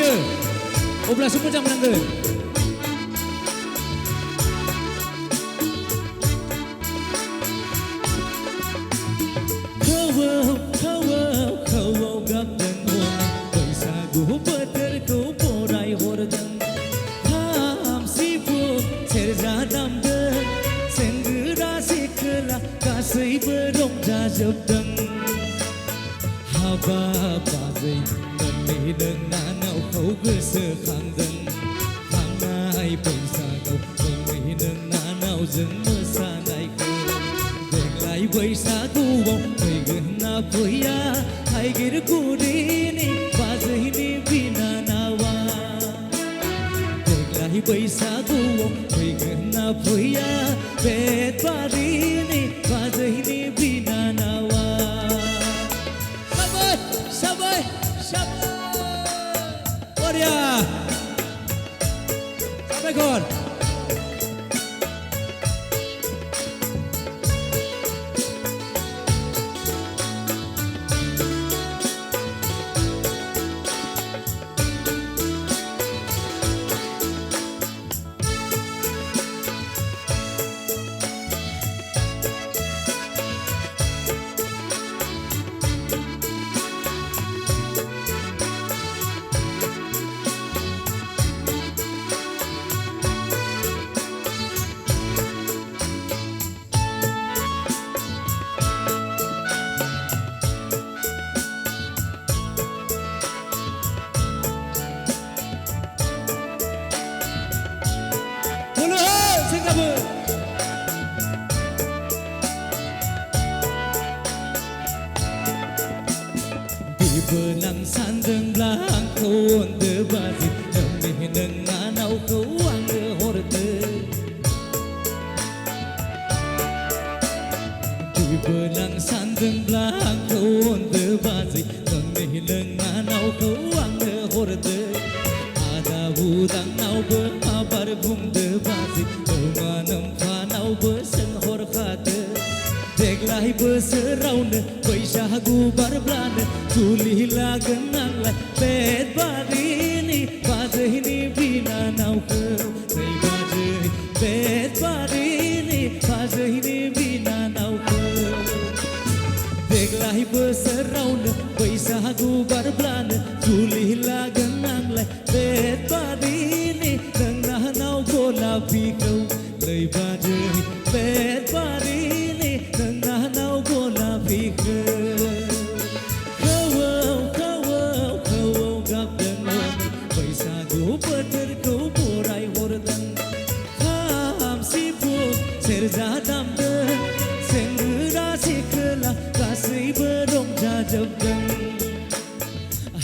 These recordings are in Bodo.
बियो अब्लासो मोजां मोननांगोन खौवौ गाबदों बैसागु बोथोरखौ बराय हरदों खाम सिफुं सेरजा दामदों सेंग्रा सिख्ला गासैबो रंजाजोबदों हाबा बाजै मोननै नोंनानावखौ गोसोखांदों थांनाय बैसागआव मोननै नोंनानावजों मोसानायखौ देग्लाय बैसागुआव फैगोन ना फैया थाइगिरगुरिनि बाजैनि बिनानावा देग्लाय बैसागुआव फैगोन ना फैया बेतबारिनि बाजैनि बिनानावा साबाय बरिया साबायखर बिबोनां सानदोंब्ला आंखौ अनदो बाजै नोंनि नोंनानावखौ आंनो हरदो बिबोनां सानदोंब्ला आंखौ अनदो बाजै नोंनि नोंनानावखौ आंनो हरदो आदा उदांनावबो आबार बुंदो बाजै नोमा नोम्फानावबो सोंहरखादो देग्लाय बोसोरावनो बैसागु बारब्लानो जुलि लागोन नांलाय बेतबारिनि बाजैनि बिनानावखौ नै बाजै बेतबारिनि बाजैनि बिनानावखौ देग्लाय बोसोरावनो बैसागु बारब्लानो जुलि लागोन नांलाय बेतबारिनि नोंनानाव गलापिखौ नै बाजै बेतबारिनि नोंनानाव गलापिखौ खौवौ गाबदों बैसागु बोथोरखौ बराय हरदों खाम सिफुं सेरजा दामदों सेंग्रा सिख्ला गासैबो रंजाजोबदों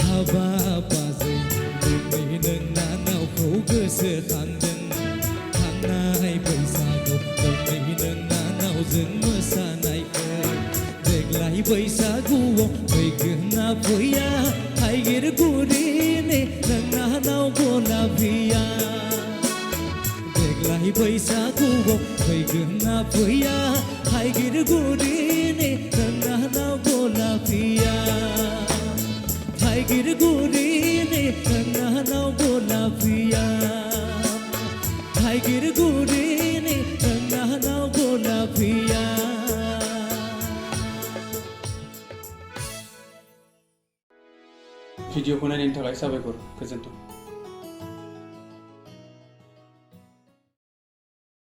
हाबा बाजै मोननै नोंनानावखौ गोसोखांदों थांनाय बैसागआव मोननै नोंनानावजों मोसानायखौ देग्लाय बैसागुआव फैगोन ना फैया थाइगिरगुरिनि नोंनानाव गलापिया देग्लाय बैसागुआव फैगोन ना फैया थाइगिरगुरिनि नोंनानाव गलापिया थाइगिरगुरिनि नोंनानाव गलापिया थाइगिरगुरिनि नोंनानाव गलापिया भिडिअखौ नायनायनि थाखाय साबायखर गोजोन्थों।